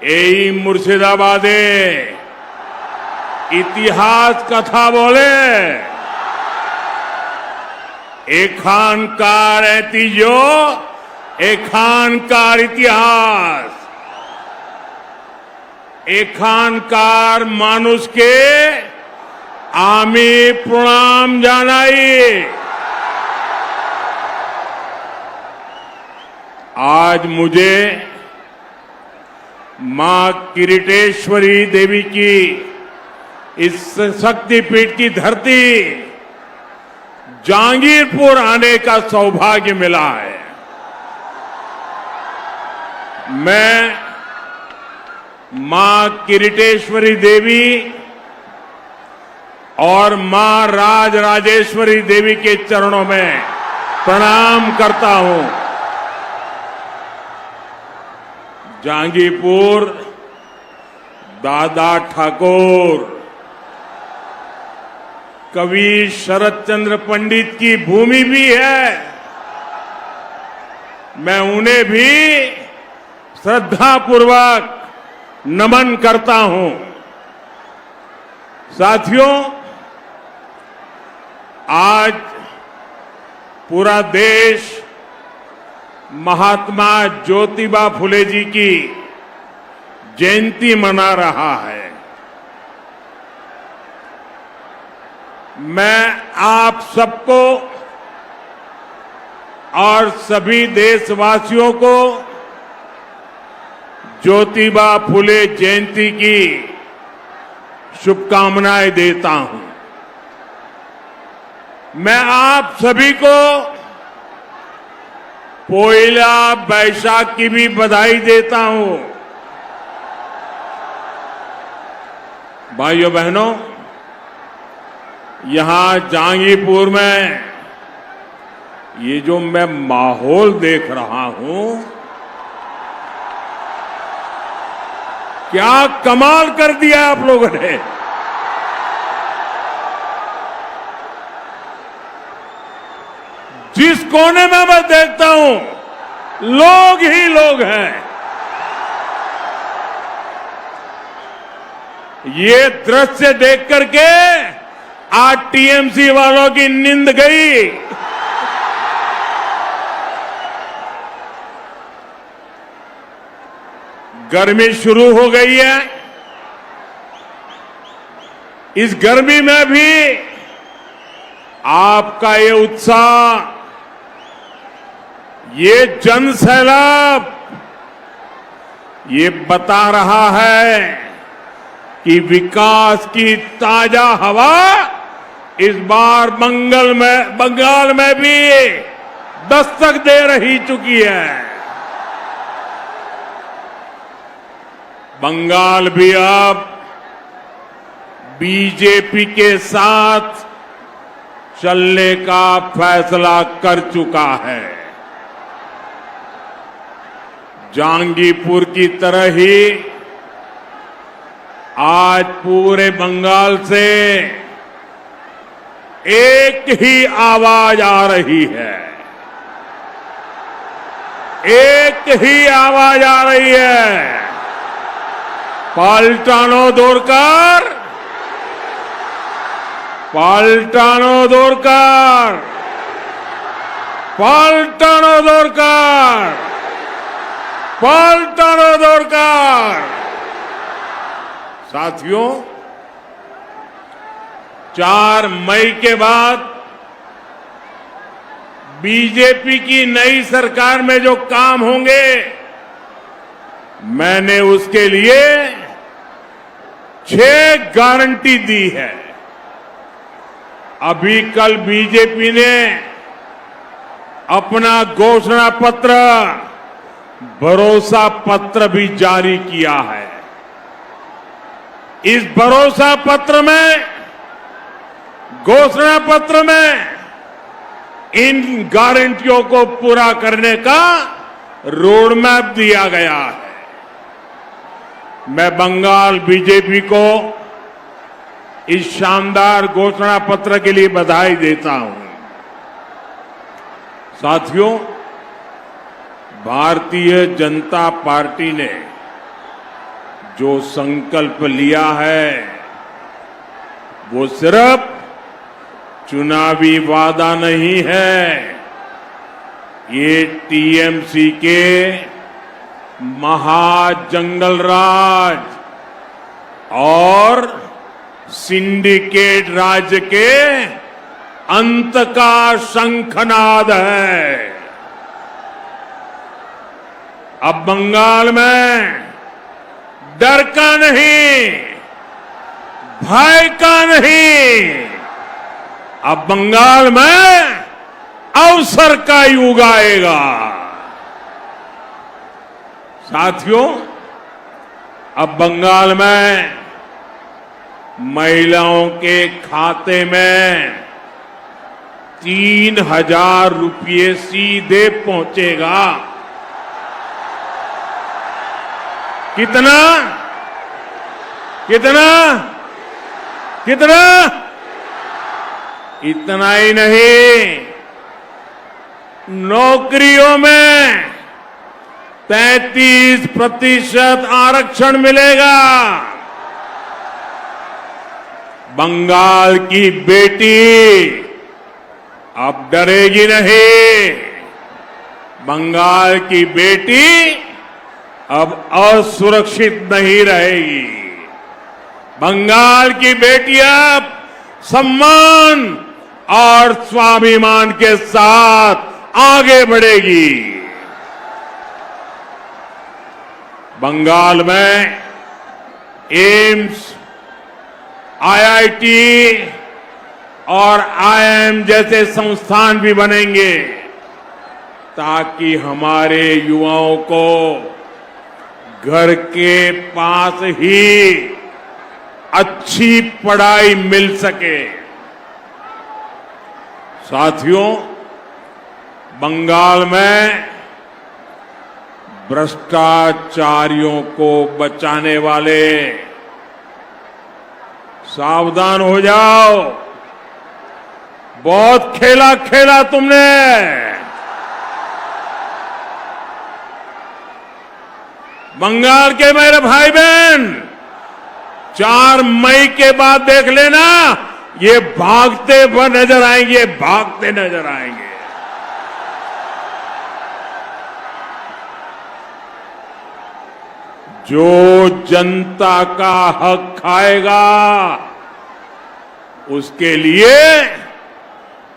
এই মুর্শিদাবাদে ইতিহাস কথা বলে এখানকার ঐতিহ্য, এখানকার ইতিহাস, এখানকার মানুষকে আমি প্রণাম জানাই। आज मुझे मां किरीटेश्वरी देवी की इस शक्तिपीठ की धरती जहांगीरपुर आने का सौभाग्य मिला है। मैं मां किरीटेश्वरी देवी और मां राजराजेश्वरी देवी के चरणों में प्रणाम करता हूं। जहांगीरपुर दादा ठाकुर कवि शरद चंद्र पंडित की भूमि भी है। मैं उन्हें भी श्रद्धापूर्वक नमन करता हूं। साथियों, आज पूरा देश महात्मा ज्योतिबा फुले जी की जयंती मना रहा है। मैं आप सबको और सभी देशवासियों को ज्योतिबा फुले जयंती की शुभकामनाएं देता हूं। मैं आप सभी को पोइला बैसाख की भी बधाई देता हूं। भाइयों बहनों, यहां जहांगीरपुर में ये जो मैं माहौल देख रहा हूं, क्या कमाल कर दिया आप लोगों ने। जिस कोने में मैं देखता हूं, लोग ही लोग हैं। ये दृश्य देख करके आज टीएमसी वालों की नींद गई। गर्मी शुरू हो गई है। इस गर्मी में भी आपका ये उत्साह, ये जन सैलाब, ये बता रहा है कि विकास की ताजा हवा इस बार बंगाल में भी दस्तक दे रही चुकी है। बंगाल भी अब बीजेपी के साथ चलने का फैसला कर चुका है। जहांगीरपुर की तरह ही आज पूरे बंगाल से एक ही आवाज आ रही है। एक ही आवाज आ रही है। पाल्टानो दोरकार, पाल्टानो दोरकार, पाल्टानो दोरकार, पाल्टानो दोरकार। साथियों, 4 मई के बाद बीजेपी की नई सरकार में जो काम होंगे, मैंने उसके लिए 6 गारंटी दी है। अभी कल बीजेपी ने अपना घोषणा पत्र, भरोसा पत्र भी जारी किया है। इस भरोसा पत्र में, घोषणा पत्र में इन गारंटियों को पूरा करने का रोड मैप दिया गया है। मैं बंगाल बीजेपी को इस शानदार घोषणा पत्र के लिए बधाई देता हूं। साथियों, भारतीय जनता पार्टी ने जो संकल्प लिया है वो सिर्फ चुनावी वादा नहीं है, ये टीएमसी के महाजंगल राज और सिंडिकेट राज के अंत का शंखनाद है। अब बंगाल में डर का नहीं, भय का नहीं, अब बंगाल में अवसर का युग आएगा। साथियों, अब बंगाल में महिलाओं के खाते में 3,000 रुपये सीधे पहुंचेगा। कितना कितना कितना? इतना ही नहीं, नौकरियों में 33% आरक्षण मिलेगा। बंगाल की बेटी अब डरेगी नहीं, बंगाल की बेटी अब असुरक्षित नहीं रहेगी। बंगाल की बेटी अब सम्मान और स्वाभिमान के साथ आगे बढ़ेगी। बंगाल में एम्स, आईआईटी और आईआईएम जैसे संस्थान भी बनेंगे ताकि हमारे युवाओं को घर के पास ही अच्छी पढ़ाई मिल सके। साथियों, बंगाल में भ्रष्टाचारियों को बचाने वाले सावधान हो जाओ, बहुत खेला खेला तुमने। बंगाल के मेरे भाई बहन, 4 मई के बाद देख लेना, ये भागते हुए नजर आएंगे, भागते नजर आएंगे। जो जनता का हक खाएगा उसके लिए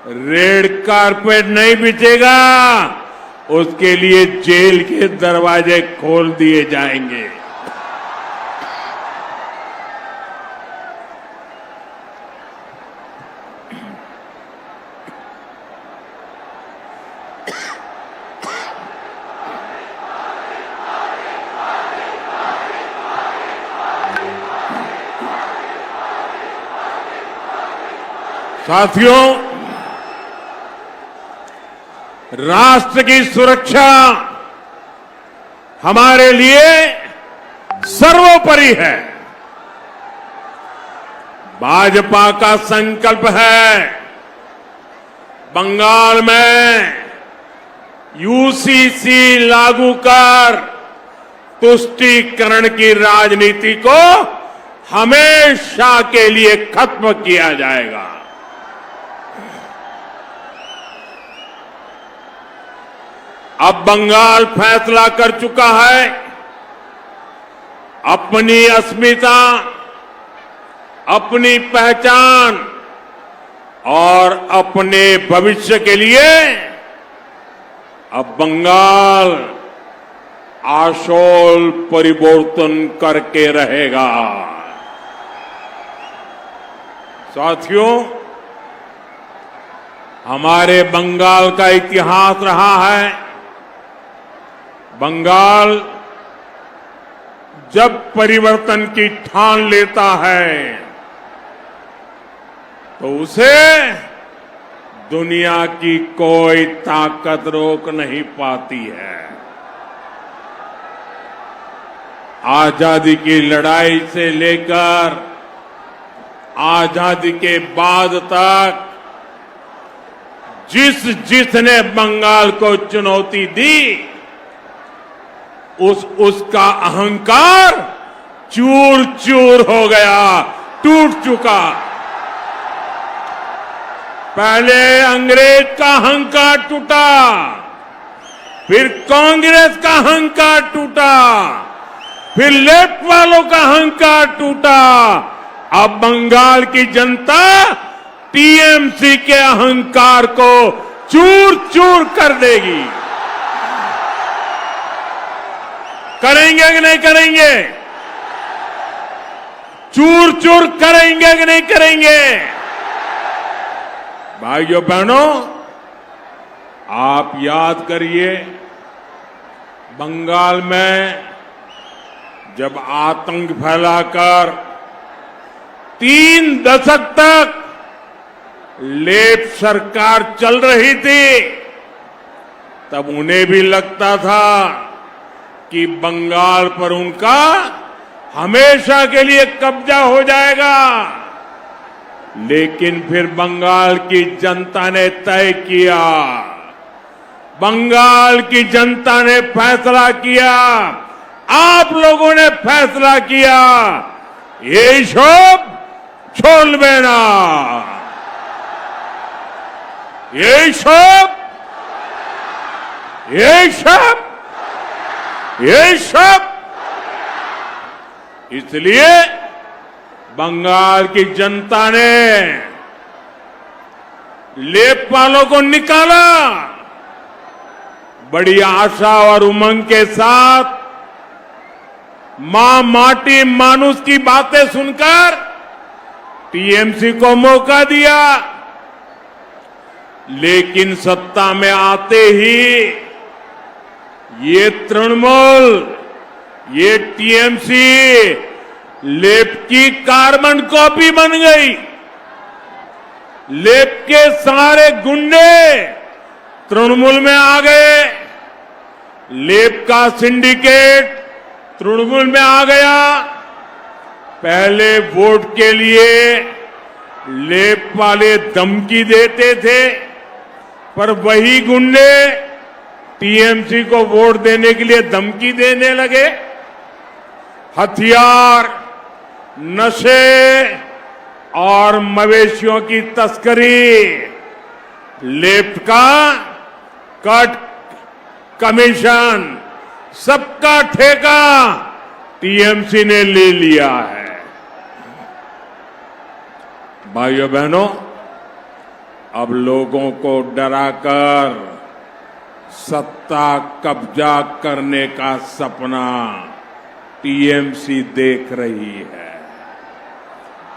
रेड कारपेट नहीं बिछेगा, उसके लिए जेल के दरवाजे खोल दिए जाएंगे। साथियों, राष्ट्र की सुरक्षा हमारे लिए सर्वोपरि है। भाजपा का संकल्प है बंगाल में यूसीसी लागू कर तुष्टीकरण की राजनीति को हमेशा के लिए खत्म किया जाएगा। अब बंगाल फैसला कर चुका है अपनी अस्मिता, अपनी पहचान और अपने भविष्य के लिए अब बंगाल आशोल परिवर्तन करके रहेगा। साथियों, हमारे बंगाल का इतिहास रहा है, बंगाल जब परिवर्तन की ठान लेता है तो उसे दुनिया की कोई ताकत रोक नहीं पाती है। आजादी की लड़ाई से लेकर आजादी के बाद तक जिसने बंगाल को चुनौती दी उसका अहंकार चूर चूर हो गया, टूट चुका। पहले अंग्रेज का अहंकार टूटा, फिर कांग्रेस का अहंकार टूटा, फिर लेफ्ट वालों का अहंकार टूटा। अब बंगाल की जनता टीएमसी के अहंकार को चूर चूर कर देगी। करेंगे कि नहीं करेंगे? चूर चूर करेंगे कि नहीं करेंगे? भाइयों बहनों, आप याद करिए, बंगाल में जब आतंक फैलाकर 3 दशक तक लेफ्ट सरकार चल रही थी, तब उन्हें भी लगता था कि बंगाल पर उनका हमेशा के लिए कब्जा हो जाएगा। लेकिन फिर बंगाल की जनता ने तय किया, बंगाल की जनता ने फैसला किया, आप लोगों ने फैसला किया, ये सब छोड़बे ना, ये सब इसलिए बंगाल की जनता ने लेप वालों को निकाला। बड़ी आशा और उमंग के साथ मां माटी मानुष की बातें सुनकर टीएमसी को मौका दिया। लेकिन सत्ता में आते ही ये तृणमूल, ये टीएमसी लेप की कार्बन कॉपी बन गई। लेप के सारे गुंडे तृणमूल में आ गए, लेप का सिंडिकेट तृणमूल में आ गया। पहले वोट के लिए लेप वाले धमकी देते थे, पर वही गुंडे टीएमसी को वोट देने के लिए धमकी देने लगे। हथियार, नशे और मवेशियों की तस्करी, लेफ्ट का कट कमीशन, सबका ठेका टीएमसी ने ले लिया है। भाइयों बहनों, अब लोगों को डराकर सत्ता कब्जा करने का सपना टीएमसी देख रही है।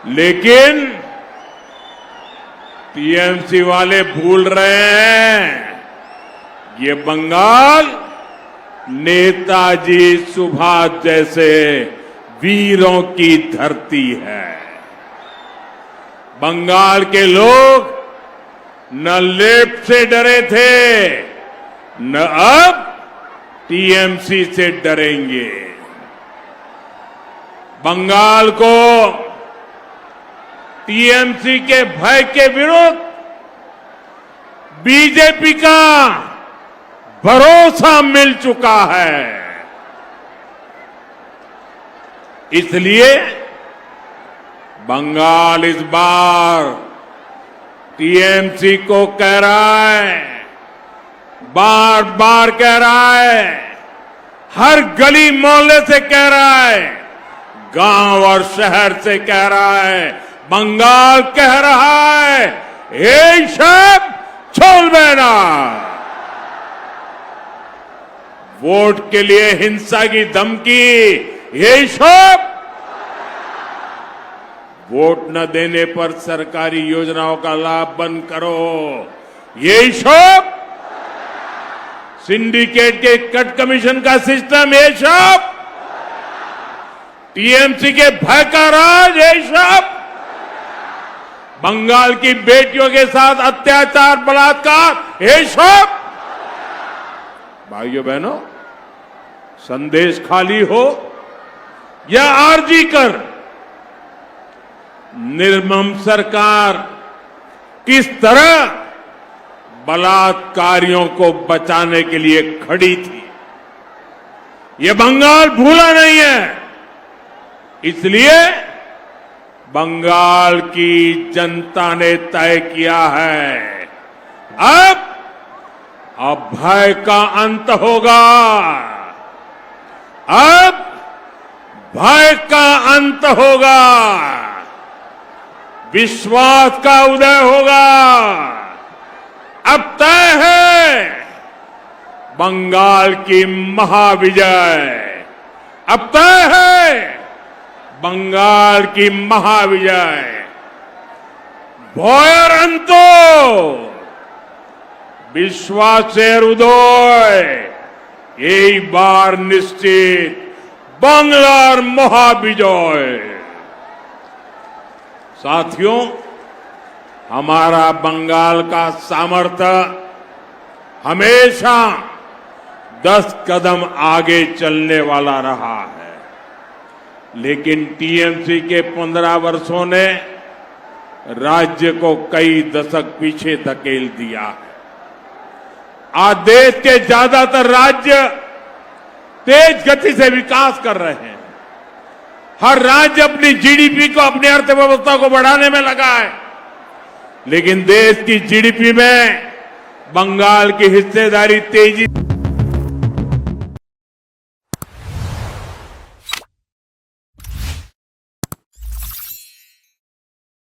लेकिन टीएमसी वाले भूल रहे हैं, ये बंगाल नेताजी सुभाष जैसे वीरों की धरती है। बंगाल के लोग न लेफ्ट से डरे थे, न अब टीएमसी से डरेंगे। बंगाल को टीएमसी के भय के विरुद्ध बीजेपी का भरोसा मिल चुका है। इसलिए बंगाल इस बार टीएमसी को कह रहा है, बार बार कह रहा है, हर गली मोहल्ले से कह रहा है, गांव और शहर से कह रहा है, बंगाल कह रहा है, ये सब छोड़बे ना। वोट के लिए हिंसा की धमकी, ये सब वोट न देने पर सरकारी योजनाओं का लाभ बंद करो, ये सब सिंडिकेट के कट कमीशन का सिस्टम, ये सब टीएमसी के भय का राज, ये सब बंगाल की बेटियों के साथ अत्याचार बलात्कार, ये सब। भाइयों बहनों, संदेश खाली हो या आरजी कर, निर्मम सरकार किस तरह बलात्कारियों को बचाने के लिए खड़ी थी, ये बंगाल भूला नहीं है। इसलिए बंगाल की जनता ने तय किया है अब भय का अंत होगा, अब भय का अंत होगा, विश्वास का उदय होगा। अब तय है बंगाल की महाविजय, अब तय है बंगाल की महाविजय। भय अंतो विश्वासेर उदय, এই बार निश्चित बांग्लार महाविजय। साथियों, हमारा बंगाल का सामर्थ्य हमेशा 10 कदम आगे चलने वाला रहा है, लेकिन टीएमसी के 15 वर्षों ने राज्य को कई दशक पीछे धकेल दिया है। आज देश के ज्यादातर राज्य तेज गति से विकास कर रहे हैं। हर राज्य अपनी जीडीपी को, अपनी अर्थव्यवस्था को बढ़ाने में लगा है, लेकिन देश की जीडीपी में बंगाल की हिस्सेदारी तेजी